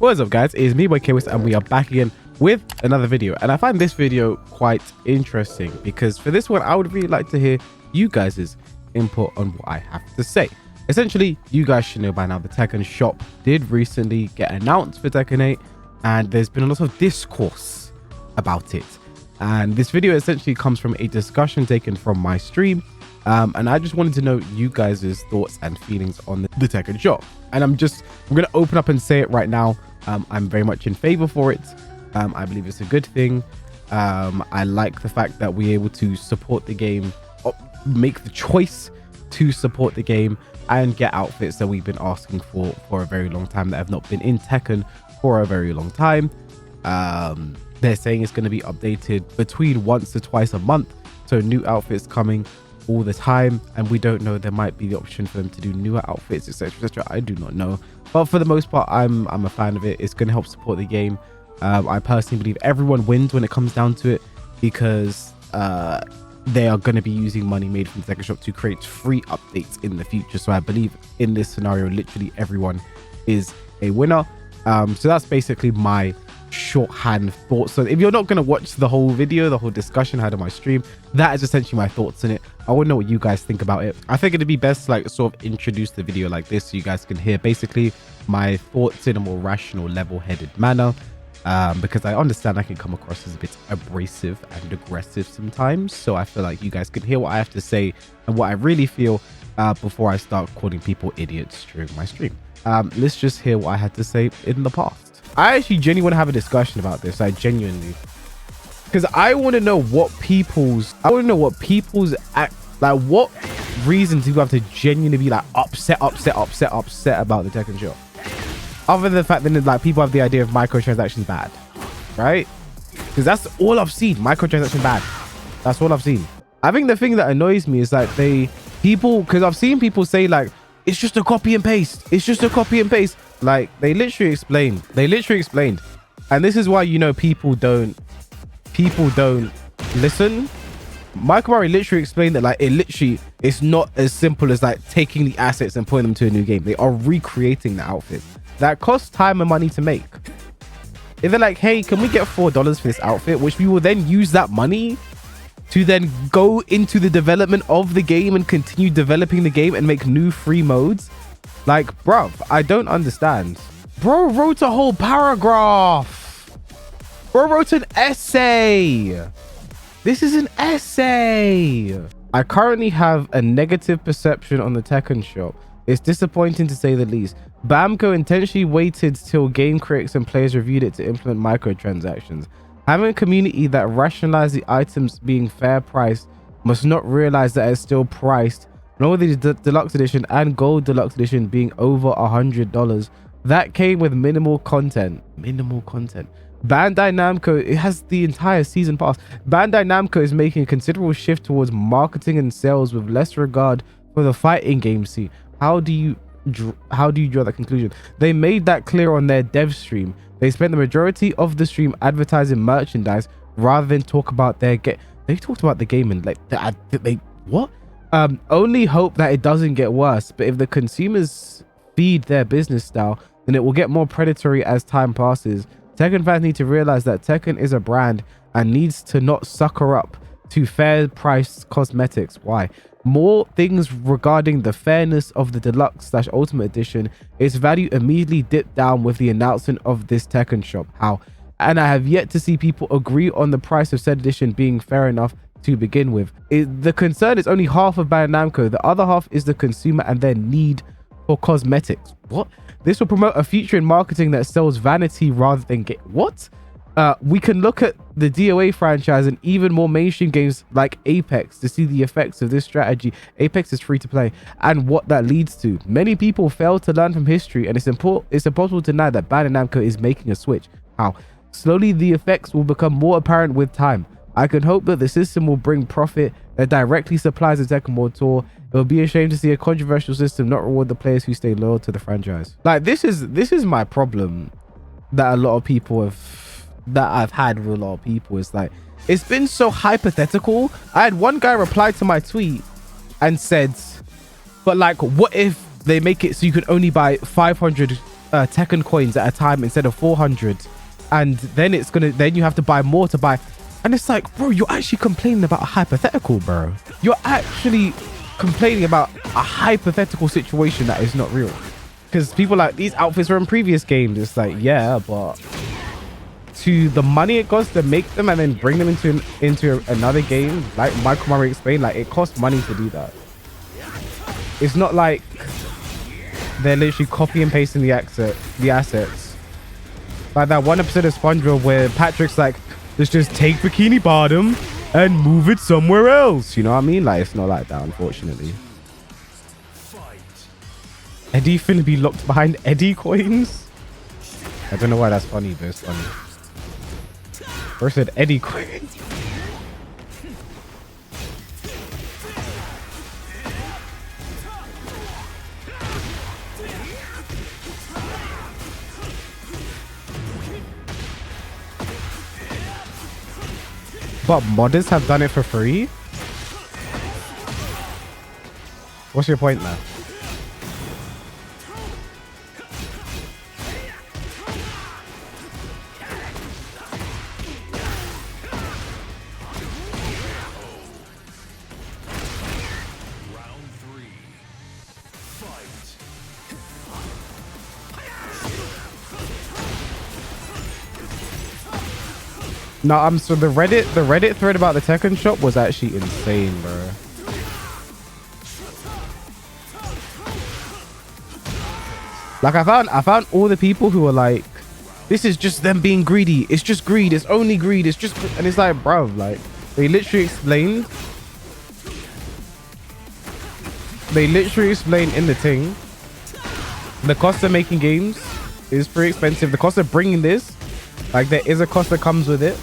What is up, guys? It's me, boy Kwis, and we are back again with another video. And I find this video quite interesting because for this one, I would really like to hear you guys' input on what I have to say. Essentially, you guys should know by now the Tekken shop did recently get announced for Tekken 8, and there's been a lot of discourse about it. And this video essentially comes from a discussion taken from my stream. And I just wanted to know you guys' thoughts and feelings on the Tekken shop. And I'm going to open up and say it right now. I'm very much in favor for it. I believe it's a good thing. I like the fact that we're able to support the game, make the choice to support the game and get outfits that we've been asking for a very long time that have not been in Tekken for a very long time. They're saying it's going to be updated between once or twice a month. So new outfits coming all the time, and we don't know, there might be the option for them to do newer outfits, etc, etc. I do not know, but for the most part, I'm a fan of it. It's going to help support the game. I personally believe everyone wins when it comes down to it, because they are going to be using money made from the Tekken shop to create free updates in the future. So I believe in this scenario, literally everyone is a winner. So that's basically my shorthand thoughts. So if you're not going to watch the whole video, the whole discussion I had on my stream, that is essentially my thoughts in it. I want to know what you guys think about it. I think it'd be best to like sort of introduce the video like this so you guys can hear basically my thoughts in a more rational, level-headed manner, because I understand I can come across as a bit abrasive and aggressive sometimes. So I feel like you guys can hear what I have to say and what I really feel before I start calling people idiots during my stream. Let's just hear what I had to say in the past. I actually genuinely want to have a discussion about this. I genuinely, because I want to know what people's act, like what reasons do you have to genuinely be like upset about the Tekken shop, other than the fact that like people have the idea of microtransactions bad, right? Because that's all I've seen. Microtransaction bad. That's all I've seen. I think the thing that annoys me is like because I've seen people say like it's just a copy and paste. It's just a copy and paste. Like they literally explained. And this is why, you know, people don't listen. Michael Murray literally explained that like it's not as simple as like taking the assets and putting them to a new game. They are recreating the outfit that costs time and money to make. If they're like, hey, can we get $4 for this outfit, which we will then use that money to then go into the development of the game and continue developing the game and make new free modes. Like, bruv, I don't understand. Bro wrote a whole paragraph. Bro wrote an essay. This is an essay. I currently have a negative perception on the Tekken shop. It's disappointing to say the least. Bamco intentionally waited till game critics and players reviewed it to implement microtransactions. Having a community that rationalized the items being fair priced must not realize that it's still priced, nor the deluxe edition and gold deluxe edition being over $100. That came with minimal content. Bandai Namco, it has the entire season pass. Bandai Namco is making a considerable shift towards marketing and sales with less regard for the fighting game scene. How do you draw that conclusion? They made that clear on their dev stream. They spent the majority of the stream advertising merchandise rather than talk about their game. They talked about the game and like what? Only hope that it doesn't get worse. But if the consumers feed their business style, then it will get more predatory as time passes. Tekken fans need to realize that Tekken is a brand and needs to not sucker up to fair priced cosmetics. Why? More things regarding the fairness of the deluxe/ultimate edition. Its value immediately dipped down with the announcement of this Tekken shop. How? And I have yet to see people agree on the price of said edition being fair enough to begin with. The concern is only half of Bandai Namco. The other half is the consumer and their need for cosmetics. What? This will promote a future in marketing that sells vanity rather than what? We can look at the DOA franchise and even more mainstream games like Apex to see the effects of this strategy. Apex is free to play and what that leads to. Many people fail to learn from history, and it's impossible to deny that Bandai Namco is making a switch. How? Slowly the effects will become more apparent with time. I can hope that the system will bring profit that directly supplies the Tekken World Tour. It will be a shame to see a controversial system not reward the players who stay loyal to the franchise. Like this is my problem that a lot of people I've had with a lot of people. Is like, it's been so hypothetical. I had one guy reply to my tweet and said, but like, what if they make it so you can only buy 500 Tekken coins at a time instead of 400, and then then you have to buy more to buy. And it's like, bro, you're actually complaining about a hypothetical, bro. You're actually complaining about a hypothetical situation that is not real. Because people like, these outfits were in previous games. It's like, yeah, but to the money it costs to make them and then bring them into another game, like Michael Murray explained, like it costs money to do that. It's not like they're literally copy and pasting the assets. Like that one episode of SpongeBob where Patrick's like, let's just take Bikini Bottom and move it somewhere else. You know what I mean? Like, it's not like that, unfortunately. Eddie finna be locked behind Eddie coins? I don't know why that's funny, but it's funny. First said Eddie coins. But modders have done it for free? What's your point now? No, so the Reddit thread about the Tekken shop was actually insane, bro. Like I found all the people who were like, this is just them being greedy. It's just greed. It's only greed. It's just, and it's like, bro, like they literally explained in the thing, the cost of making games is pretty expensive. The cost of bringing this, like there is a cost that comes with it.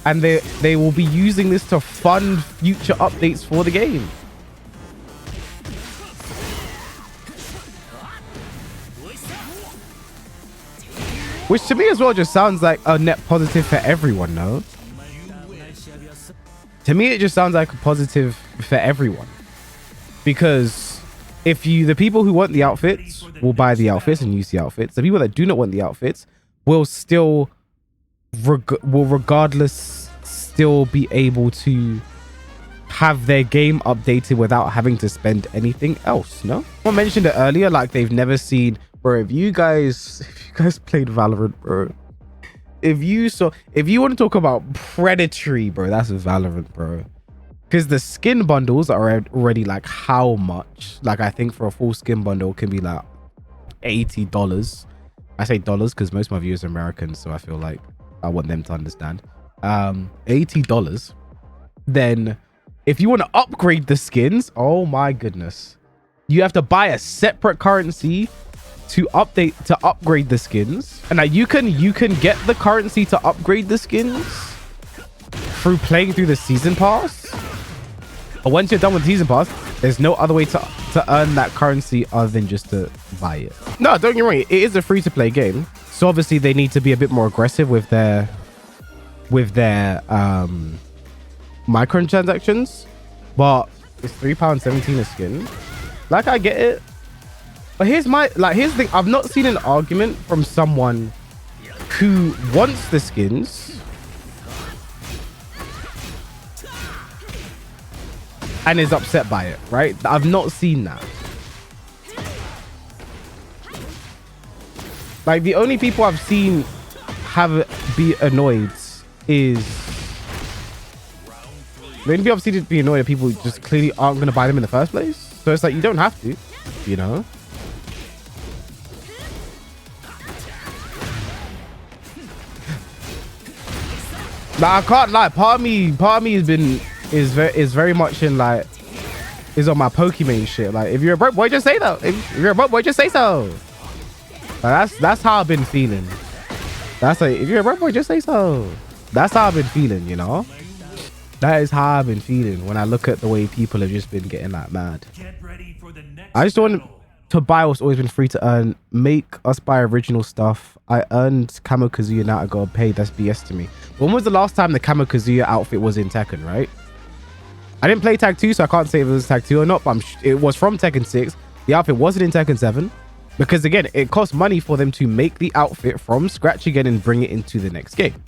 And they will be using this to fund future updates for the game. Which to me as well just sounds like a net positive for everyone, no? To me, it just sounds like a positive for everyone. Because the people who want the outfits will buy the outfits and use the outfits. The people that do not want the outfits will still regardless still be able to have their game updated without having to spend anything else. No, I mentioned it earlier, like they've never seen, bro. If you guys played Valorant, bro, if you want to talk about predatory, bro, that's Valorant, bro. Because the skin bundles are already like how much? Like I think for a full skin bundle can be like $80. I say dollars because most of my viewers are Americans, so I feel like I want them to understand. $80. Then if you want to upgrade the skins, oh my goodness, you have to buy a separate currency to upgrade the skins. And now you can get the currency to upgrade the skins through playing through the season pass. But once you're done with the season pass, there's no other way to earn that currency other than just to buy it. No, don't get me wrong, it is a free-to-play game, so obviously they need to be a bit more aggressive with their microtransactions. But it's £3.17 a skin. Like, I get it, but here's the thing. I've not seen an argument from someone who wants the skins and is upset by it, right? I've not seen that. Like, the only people I've seen be annoyed is the only people I've seen be annoyed are people who just clearly aren't going to buy them in the first place. So it's like, you don't have to, you know? Like, I can't lie. Part of me is very much in like, is on my Pokemon shit. Like, if you're a broke boy, just say so. If you're a broke boy, just say so. Like, that's how I've been feeling. That's like, if you're a broke boy, just say so. That's how I've been feeling, you know? That is how I've been feeling when I look at the way people have just been getting like mad. I just don't want to buy what's always been free to earn. Make us buy original stuff. I earned Camo Kazuya, now I gotta pay. That's BS to me. When was the last time the Camo Kazuya outfit was in Tekken, right? I didn't play Tag 2, so I can't say if it was Tag 2 or not, but it was from Tekken 6. The outfit wasn't in Tekken 7 because, again, it costs money for them to make the outfit from scratch again and bring it into the next game.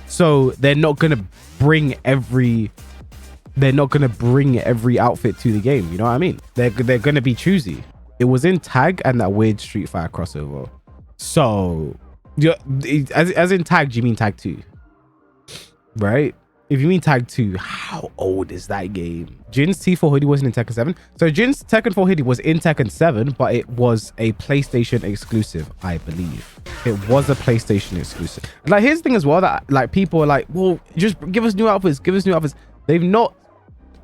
So they're not going to bring every outfit to the game. You know what I mean? They're going to be choosy. It was in Tag and that weird Street Fighter crossover. So, as in Tag, do you mean Tag 2? Right? If you mean Tag 2, how old is that game? Jin's T4 hoodie wasn't in Tekken 7. So Jin's Tekken 4 hoodie was in Tekken 7, but it was a PlayStation exclusive, I believe. It was a PlayStation exclusive. Like, here's the thing as well, that like people are like, well, just give us new outfits, give us new outfits. They've not,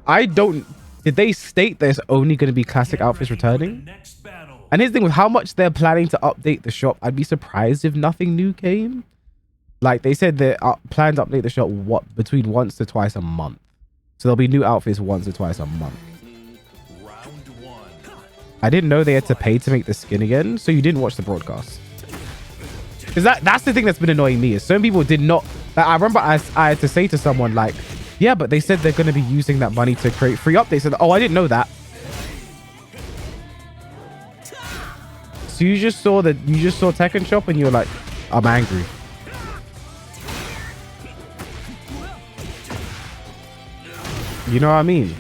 did they state there's only going to be classic outfits returning? And here's the thing, with how much they're planning to update the shop, I'd be surprised if nothing new came. Like, they said they're planning to update the shop between once to twice a month. So there'll be new outfits once or twice a month. I didn't know they had to pay to make the skin again, so you didn't watch the broadcast. Because that's the thing that's been annoying me, is some people did not... Like, I remember I had to say to someone, like, yeah, but they said they're going to be using that money to create free updates. And, oh, I didn't know that. So you just saw Tekken Shop and you were like, I'm angry. You know what I mean?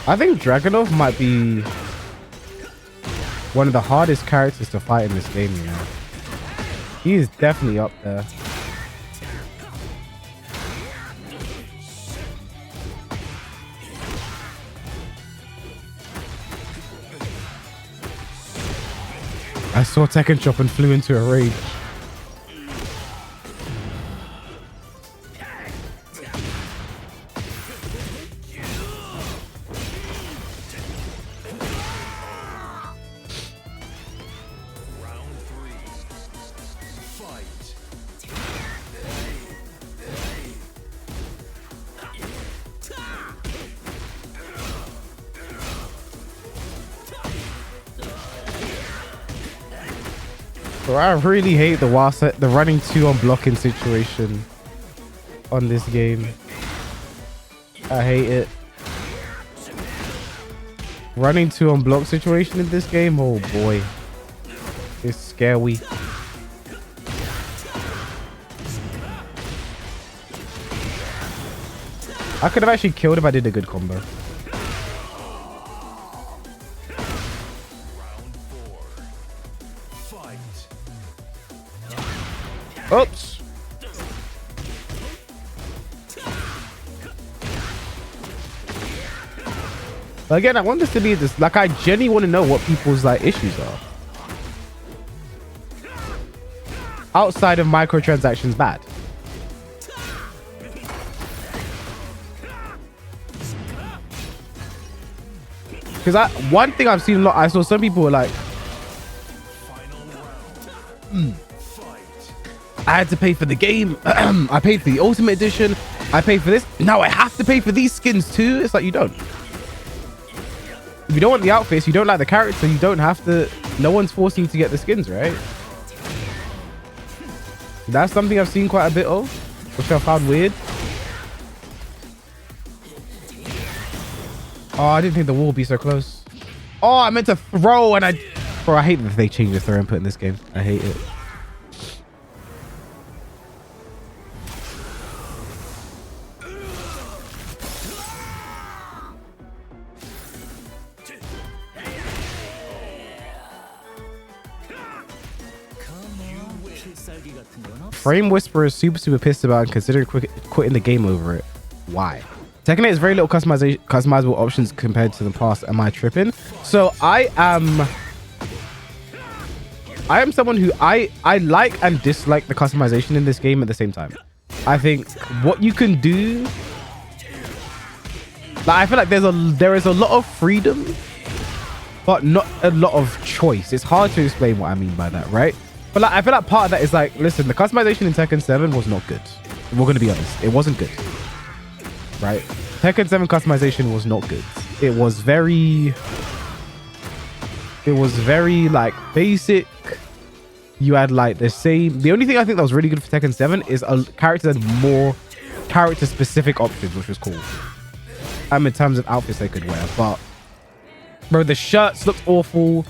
I think Dragunov might be one of the hardest characters to fight in this game, you know. He is definitely up there. I saw Tekken Shop and flew into a rage. Bro, I really hate the running 2 on blocking situation on this game. I hate it. Running 2 on block situation in this game, oh boy. It's scary. I could have actually killed if I did a good combo. Oops. Again, I want this to be this, like, I genuinely want to know what people's like issues are. Outside of microtransactions bad. Because one thing I've seen a lot, I saw some people were like, I had to pay for the game. I paid for the Ultimate Edition. I paid for this. Now I have to pay for these skins too. It's like, you don't. If you don't want the outfits, you don't like the character, you don't have to. No one's forcing you to get the skins, right? That's something I've seen quite a bit of, which I found weird. Oh, I didn't think the wall would be so close. Oh, I meant to throw and Bro, I hate that they changed the throw input in this game. I hate it. Frame Whisperer is super pissed about and considering quitting the game over it. Why? Tekken 8 has very little customizable options compared to the past. Am I tripping? So I am someone who I like and dislike the customization in this game at the same time. I think what you can do, like, I feel like there is a lot of freedom, but not a lot of choice. It's hard to explain what I mean by that, right? But like, I feel like part of that is like, listen, the customization in Tekken 7 was not good. We're gonna be honest, it wasn't good, right? Tekken 7 customization was not good. It was very like basic. you had like the same. The only thing I think that was really good for Tekken 7 is a character had more character specific options, which was cool. In terms of outfits they could wear, but bro, the shirts looked awful.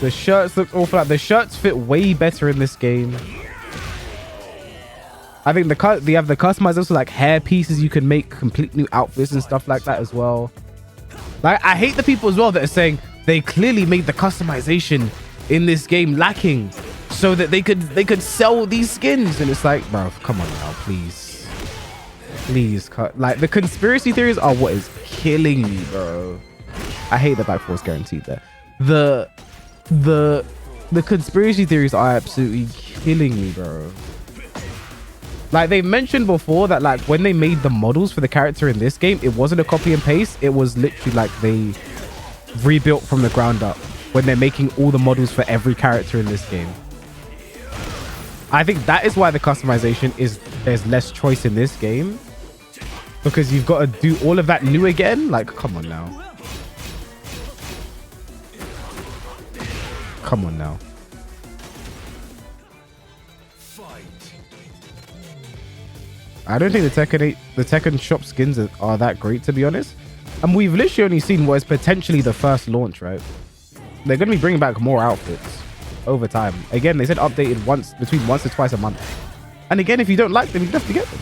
The shirts look awful. Like, the shirts fit way better in this game. I think they have the customizers, so like hair pieces you can make complete new outfits and stuff like that as well. Like, I hate the people as well that are saying they clearly made the customization in this game lacking so that they could sell these skins, and it's like, bro, come on now, please cut. Like, the conspiracy theories are what is killing me, bro. I hate the back force guaranteed there. The conspiracy theories are absolutely killing me, bro. Like, they mentioned before that like when they made the models for the character in this game, it wasn't a copy and paste. It was literally like they rebuilt from the ground up when they're making all the models for every character in this game. I think that is why the customization is there's less choice in this game, because you've got to do all of that new again. Like, come on now. Come on now. I don't think the Tekken shop skins are that great, to be honest. And we've literally only seen what is potentially the first launch, right? They're going to be bringing back more outfits over time. Again, they said updated between once to twice a month. And again, if you don't like them, you have to get them.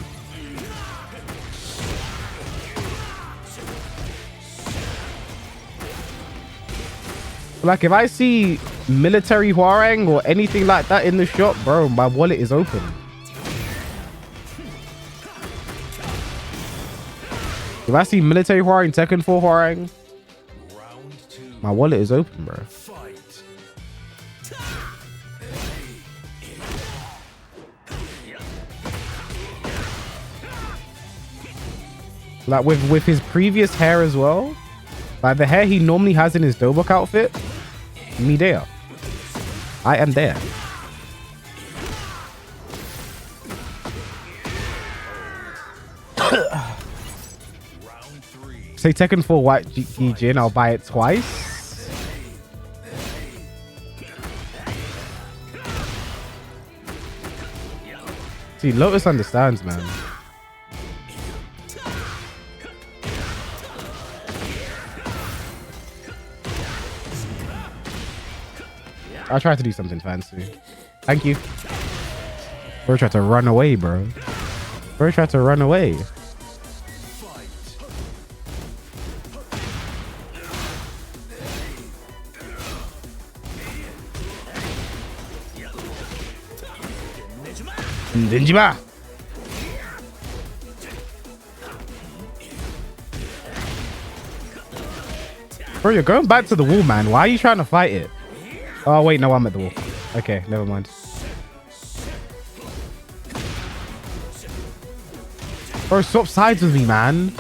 Like, if I see military Hwarang or anything like that in the shop, bro, my wallet is open. If I see military Hwarang, Tekken 4 Hwarang, my wallet is open, bro. Like, with his previous hair as well, like the hair he normally has in his Dobok outfit, me there. I am there. Say Tekken 4 white Jin, I'll buy it twice. See, Lotus understands, man. I'll try to do something fancy. Thank you. Bro tried to run away, bro. Bro tried to run away. Ninjima. Bro, you're going back to the wall, man. Why are you trying to fight it? Oh, wait, no, I'm at the wall. Okay, never mind. Bro, swap sides with me, man.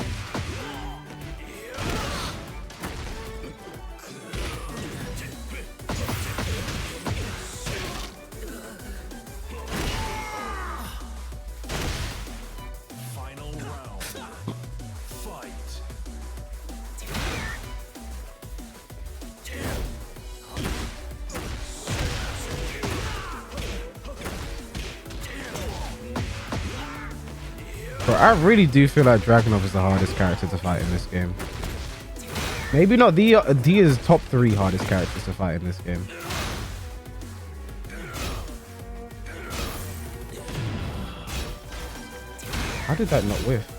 Bro, I really do feel like Dragunov is the hardest character to fight in this game. Maybe not the is top 3 hardest characters to fight in this game. How did that not whiff?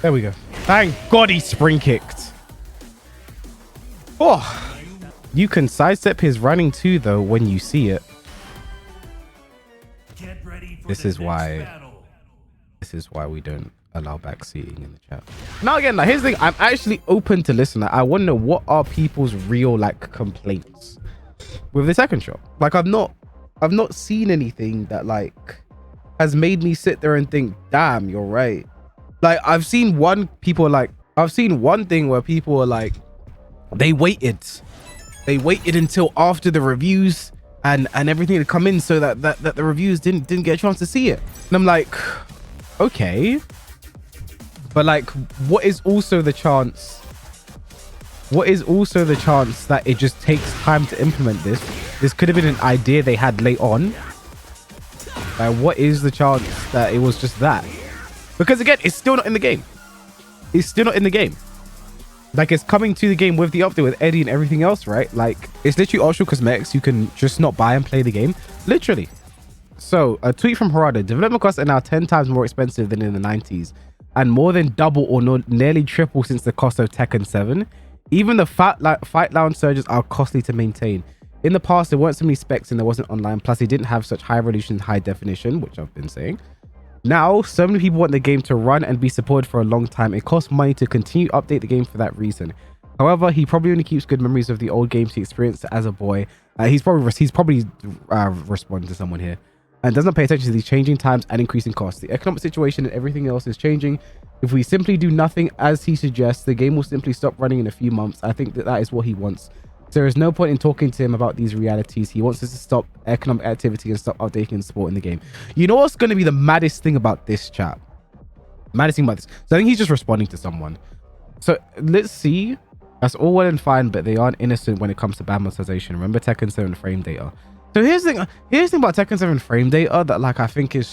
There we go. Thank God he spring kicked. Oh, you can sidestep his running too, though, when you see it. This is why we don't allow backseating in the chat. Now again, like, here's the thing. I'm actually open to listen. I want to know what are people's real like complaints with the second shop. Like, I've not seen anything that like has made me sit there and think, damn, you're right. Like, I've seen one thing where people are like, they waited until after the reviews and everything had come in so that the reviews didn't get a chance to see it. And I'm like, okay, but like, what is also the chance that it just takes time to implement this? This could have been an idea they had late on. What is the chance that it was just that? Because again, it's still not in the game. It's still not in the game. Like, it's coming to the game with the update with Eddie and everything else, right? Like, it's literally optional cosmetics. You can just not buy and play the game. Literally. So, a tweet from Harada. Development costs are now 10 times more expensive than in the 90s. And more than double or nearly triple since the cost of Tekken 7. Even the fight lounge surges are costly to maintain. In the past, there weren't so many specs and there wasn't online. Plus, they didn't have such high resolution, high definition, which I've been saying. Now, so many people want the game to run and be supported for a long time. It costs money to continue to update the game for that reason. However, he probably only keeps good memories of the old games he experienced as a boy. He's probably responding to someone here and doesn't pay attention to these changing times and increasing costs. The economic situation and everything else is changing. If we simply do nothing as he suggests, the game will simply stop running in a few months. I think that is what he wants. There is no point in talking to him about these realities. He wants us to stop economic activity and stop updating and supporting the game. You know what's going to be the maddest thing about this, chat? Maddest thing about this. So I think he's just responding to someone. So let's see. That's all well and fine, but they aren't innocent when it comes to bad monetization. Remember Tekken 7 frame data. So here's the thing about Tekken 7 frame data that, like, I think is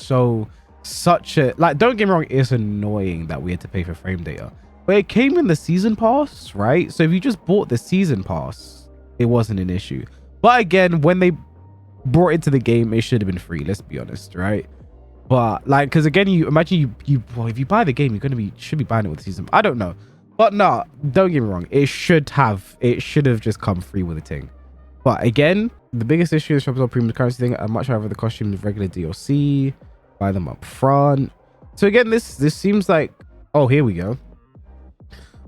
such a, like, don't get me wrong, it's annoying that we had to pay for frame data. But it came in the season pass, right? So if you just bought the season pass, it wasn't an issue. But again, when they brought it to the game, it should have been free, let's be honest, right? But like, because again, you imagine well, if you buy the game, should be buying it with the season. I don't know, but no, don't get me wrong, it should have just come free with a thing. But again, the biggest issue is shops on premium currency thing are much higher the costume of regular DLC. Buy them up front. So again, this seems like, oh, here we go.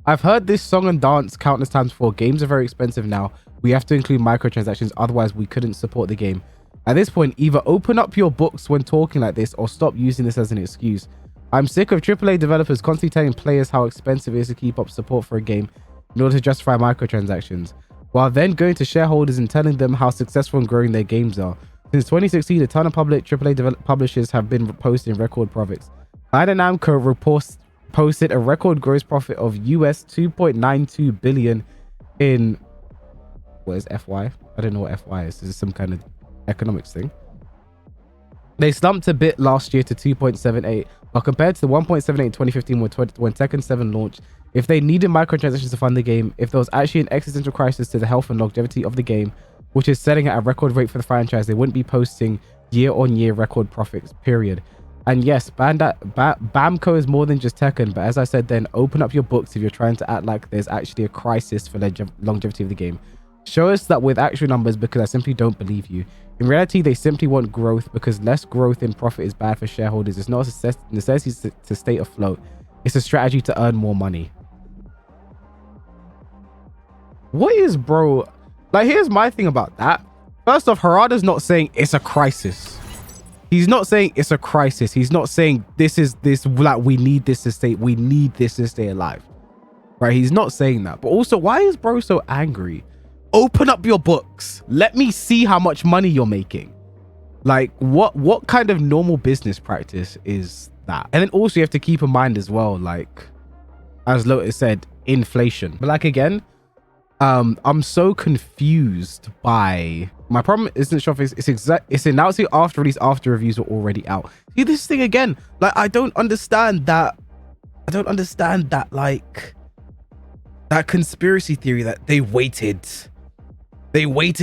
I've heard this song and dance countless times before. Games are very expensive now. We have to include microtransactions, otherwise we couldn't support the game. At this point, either open up your books when talking like this or stop using this as an excuse. I'm sick of AAA developers constantly telling players how expensive it is to keep up support for a game in order to justify microtransactions, while then going to shareholders and telling them how successful and growing their games are. Since 2016, a ton of public AAA publishers have been posting record profits. Bandai Namco posted a record gross profit of US 2.92 billion in, what is FY? I don't know what FY is. This is some kind of economics thing. They slumped a bit last year to 2.78, but compared to the 1.78 in 2015 when Tekken 7 launched, if they needed microtransactions to fund the game, if there was actually an existential crisis to the health and longevity of the game, which is selling at a record rate for the franchise, they wouldn't be posting year-on-year record profits, period. And yes, Bamco is more than just Tekken, but as I said then, open up your books if you're trying to act like there's actually a crisis for the longevity of the game. Show us that with actual numbers, because I simply don't believe you. In reality, they simply want growth, because less growth in profit is bad for shareholders. It's not a necessity to stay afloat. It's a strategy to earn more money. What is, bro? Like, here's my thing about that. First off, Harada's not saying it's a crisis. He's not saying it's a crisis. He's not saying like, we need this to stay alive. Right? He's not saying that. But also, why is bro so angry? Open up your books. Let me see how much money you're making. Like, what kind of normal business practice is that? And then also you have to keep in mind as well, like, as Lotus said, inflation. But like, again, I'm so confused by, my problem isn't Shopify, it's announcing after release, after reviews are already out. See this thing again, like, I don't understand that, like, that conspiracy theory that they waited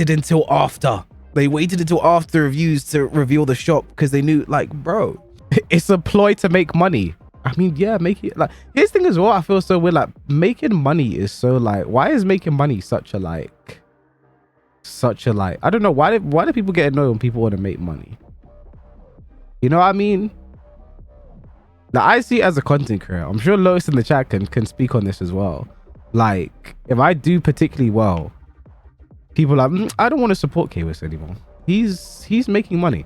until after reviews to reveal the shop, because they knew, like, bro, it's a ploy to make money. I mean, yeah, make it, like, here's the thing as well, I feel so weird, like, making money is so, like, why is making money such a I don't know, why do people get annoyed when people want to make money? You know what I mean? Now, I see it as a content creator. I'm sure Lois in the chat can speak on this as well. Like, if I do particularly well, people are like, I don't want to support KWS anymore. He's making money.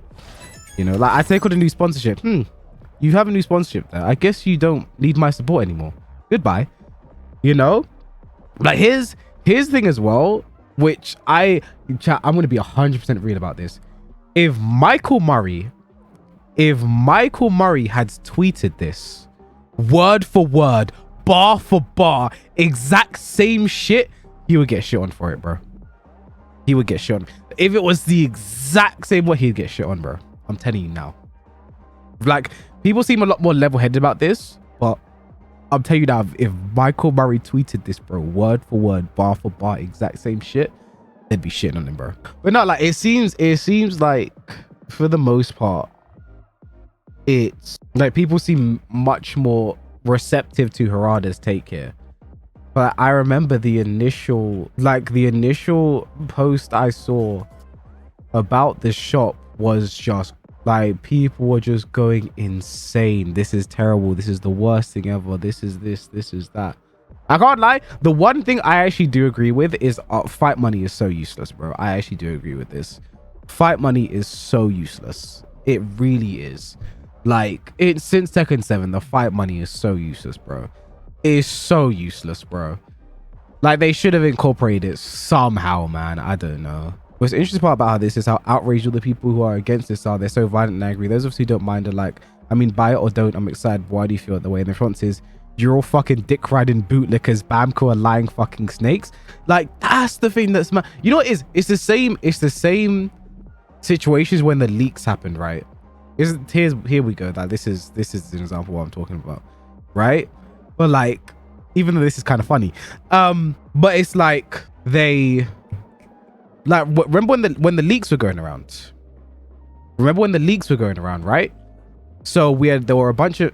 You know, like I take on a new sponsorship. You have a new sponsorship there. I guess you don't need my support anymore. Goodbye. You know, like here's thing as well, which I'm going to be 100% real about this. If Michael Murray had tweeted this word for word, bar for bar, exact same shit, he would get shit on for it, bro. He would get shit on. If it was the exact same way, he'd get shit on, bro. I'm telling you now. Like, people seem a lot more level-headed about this, but I'm telling you now, if Michael Murray tweeted this, bro, word for word, bar for bar, exact same shit, they'd be shitting on him, bro. But no, like, it seems like, for the most part, it's like people seem much more receptive to Harada's take here. But I remember the initial post I saw about this shop was just like, people were just going insane. This is terrible. This is the worst thing ever. This is this is that. I can't lie. The one thing I actually do agree with is fight money is so useless, bro. I actually do agree with this. Fight money is so useless. It really is. Like, since Tekken 7, the fight money is so useless, bro. It's so useless, bro. Like, they should have incorporated it somehow, man. I don't know. What's interesting part about how this is how outraged all the people who are against this are. They're so violent and angry. Those of us who don't mind are like, I mean, buy it or don't. I'm excited. Why do you feel the way? And the response is, you're all fucking dick riding bootlickers. Bamco are lying fucking snakes. Like, that's the thing that's you know what it is? It's the same situations when the leaks happened, right? Here we go. Like, this is an example of what I'm talking about, right? But like, even though this is kind of funny, but it's like they like remember when the leaks were going around. Remember when the leaks were going around, right? So there were a bunch of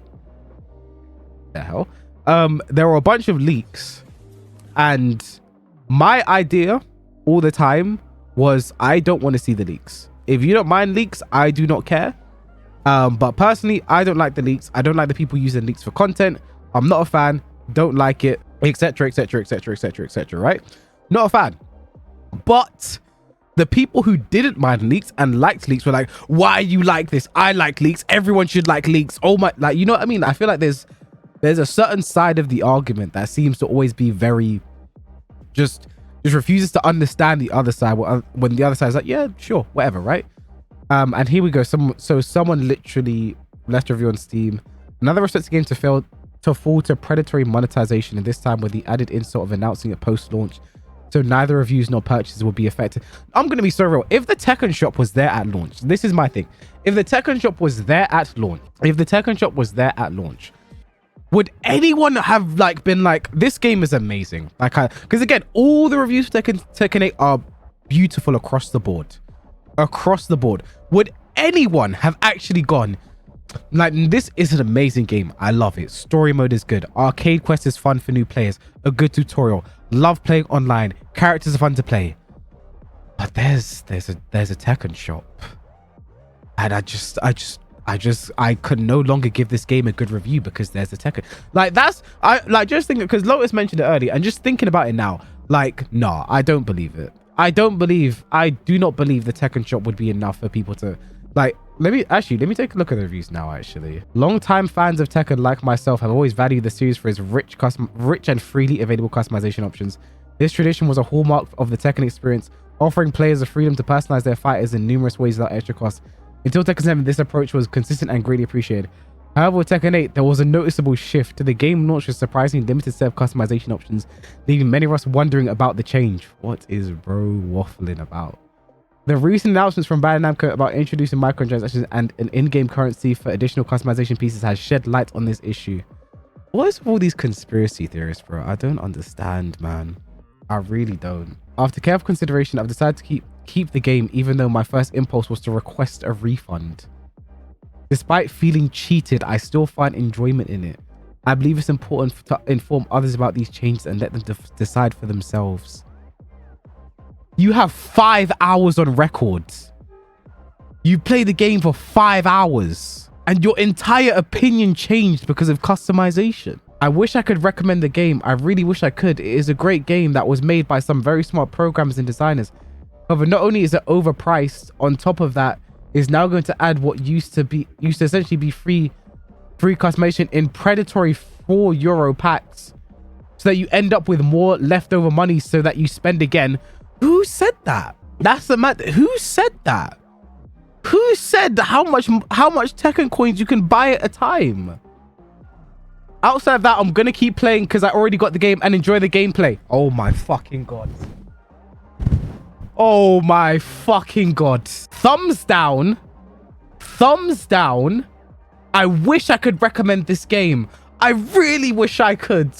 there were a bunch of leaks, and my idea all the time was, I don't want to see the leaks. If you don't mind leaks, I do not care. But personally, I don't like the leaks. I don't like the people using leaks for content. I'm not a fan. Don't like it, etc, etc, etc, etc, etc, right? Not a fan. But the people who didn't mind leaks and liked leaks were like, why you like this? I like leaks. Everyone should like leaks. Oh my, like, you know what I mean? I feel like there's a certain side of the argument that seems to always be very just refuses to understand the other side when the other side is like, yeah, sure, whatever, right? And here we go. Someone literally left a review on Steam. Another respected game to fall to predatory monetization, and this time with the added insult of announcing it post-launch, so neither reviews nor purchases will be affected. I'm gonna be so real. If the Tekken shop was there at launch, this is my thing. If the Tekken shop was there at launch, would anyone have like been like, this game is amazing? Like, because again, all the reviews for Tekken 8 are beautiful across the board. Would anyone have actually gone like, this is an amazing game, I love it, story mode is good, arcade quest is fun for new players, a good tutorial, love playing online, characters are fun to play, but there's a Tekken shop, and I could no longer give this game a good review because there's a Tekken. Like, that's, I like, just thinking, because Lotus mentioned it earlier, and just thinking about it now, like, nah, I don't believe it. I do not believe the Tekken shop would be enough for people to, like, let me take a look at the reviews now, actually. Long-time fans of Tekken like myself have always valued the series for its rich and freely available customization options. This tradition was a hallmark of the Tekken experience, offering players the freedom to personalize their fighters in numerous ways without extra cost. Until Tekken 7, this approach was consistent and greatly appreciated. However, with Tekken 8, there was a noticeable shift. The game launched with surprisingly limited set of customization options, leaving many of us wondering about the change. What is bro waffling about? The recent announcements from Bandai Namco about introducing microtransactions and an in-game currency for additional customization pieces has shed light on this issue. What is with all these conspiracy theories, bro? I don't understand, man. I really don't. After careful consideration, I've decided to keep the game, even though my first impulse was to request a refund. Despite feeling cheated, I still find enjoyment in it. I believe it's important to inform others about these changes and let them decide for themselves. You have 5 hours on record. You play the game for 5 hours and your entire opinion changed because of customization. I wish I could recommend the game. I really wish I could. It is a great game that was made by some very smart programmers and designers. However, not only is it overpriced, on top of that, is now going to add what used to essentially be free customization in predatory €4 packs, so that you end up with more leftover money so that you spend again. Who said that? That's the mad. Who said that? Who said how much Tekken coins you can buy at a time? Outside of that, I'm gonna keep playing because I already got the game and enjoy the gameplay. Oh my fucking god. Oh my fucking god. Thumbs down. Thumbs down. I wish I could recommend this game. I really wish I could.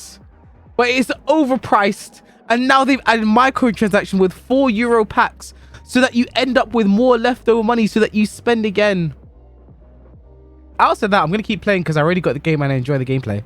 But it's overpriced. And now they've added microtransaction with €4 packs, so that you end up with more leftover money so that you spend again. Outside of that, I'm going to keep playing because I already got the game and I enjoy the gameplay.